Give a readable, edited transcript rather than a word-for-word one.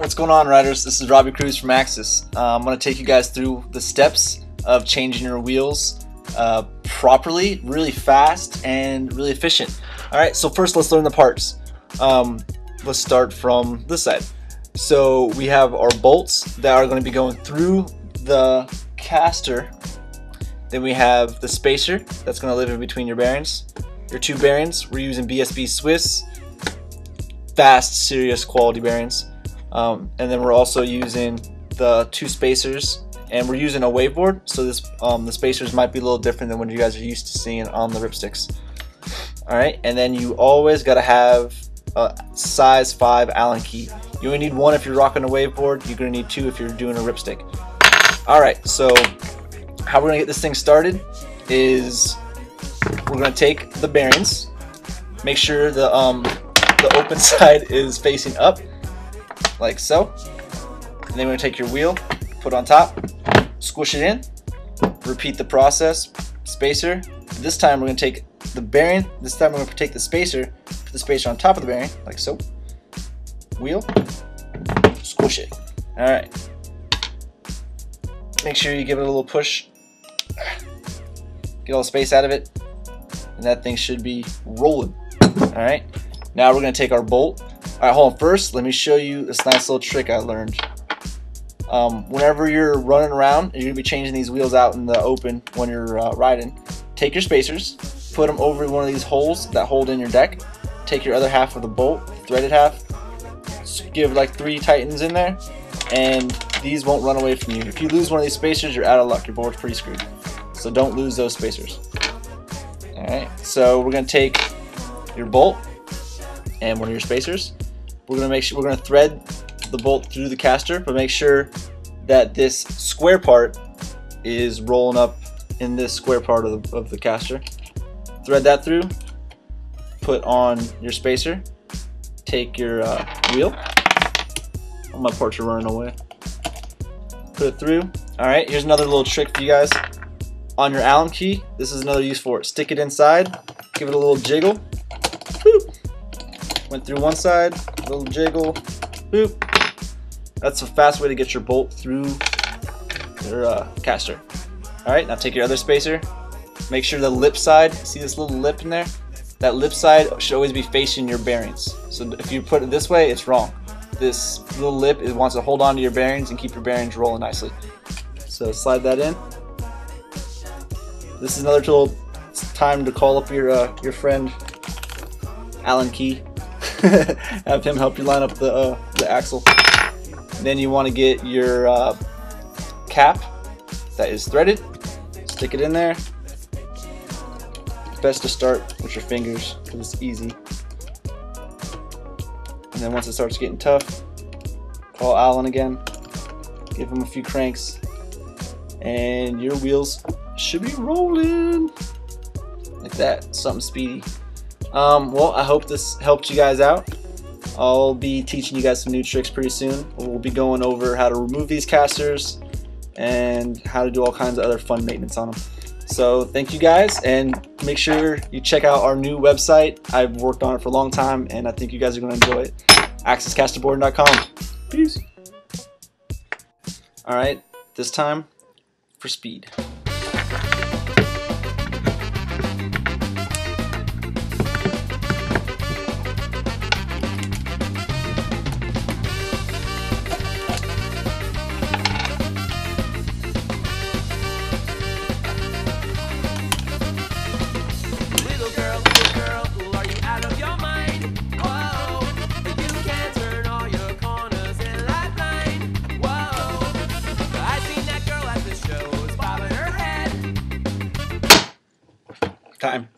What's going on, riders? This is Robbie Cruz from Axis. I'm going to take you guys through the steps of changing your wheels properly, really fast, and really efficient. Alright, so first let's learn the parts. Let's start from this side. So we have our bolts that are going to be going through the caster. Then we have the spacer that's going to live in between your bearings. Your two bearings, we're using BSB Swiss, fast, serious quality bearings. And then we're also using the two spacers, and we're using a waveboard, so this the spacers might be a little different than what you guys are used to seeing on the ripsticks. Alright, and then you always got to have a size 5 Allen key. You only need one if you're rocking a waveboard, you're going to need two if you're doing a ripstick. Alright, so how we're going to get this thing started is we're going to take the bearings, make sure the open side is facing up, like so. And then we're going to take your wheel, put it on top, squish it in, repeat the process, spacer. This time we're going to take the bearing, this time we're going to take the spacer, put the spacer on top of the bearing, like so. Wheel, squish it. Alright. Make sure you give it a little push. Get all the space out of it. And that thing should be rolling. Alright. Now we're going to take our bolt. Alright, hold on. First, let me show you this nice little trick I learned. Whenever you're running around, you're going to be changing these wheels out in the open when you're riding. Take your spacers, put them over one of these holes that hold in your deck. Take your other half of the bolt, threaded half, give like 3 tightens in there, and these won't run away from you. If you lose one of these spacers, you're out of luck. Your board's pretty screwed. So don't lose those spacers. Alright, so we're going to take your bolt and one of your spacers. We're going to thread the bolt through the caster, but make sure that this square part is rolling up in this square part of the caster. Thread that through, put on your spacer, take your wheel. All my parts are running away. Put it through. Alright, here's another little trick for you guys. On your Allen key, this is another use for it. Stick it inside, give it a little jiggle. Boop. Went through one side, a little jiggle. Boop. That's a fast way to get your bolt through your caster. Alright, now take your other spacer. Make sure the lip side, see this little lip in there? That lip side should always be facing your bearings. So if you put it this way, it's wrong. This little lip, it wants to hold on to your bearings and keep your bearings rolling nicely. So slide that in. This is another little time to call up your friend Allen Key. Have him help you line up the axle. Then you want to get your cap that is threaded. Stick it in there. Best to start with your fingers because it's easy. And then once it starts getting tough, call Alan again. Give him a few cranks, and your wheels should be rolling like that. Something speedy. Well, I hope this helped you guys out. I'll be teaching you guys some new tricks pretty soon. We'll be going over how to remove these casters and how to do all kinds of other fun maintenance on them. So thank you guys, and make sure you check out our new website. I've worked on it for a long time, and I think you guys are going to enjoy it. AxisCasterboarding.com. Peace. Alright, this time for speed. Time.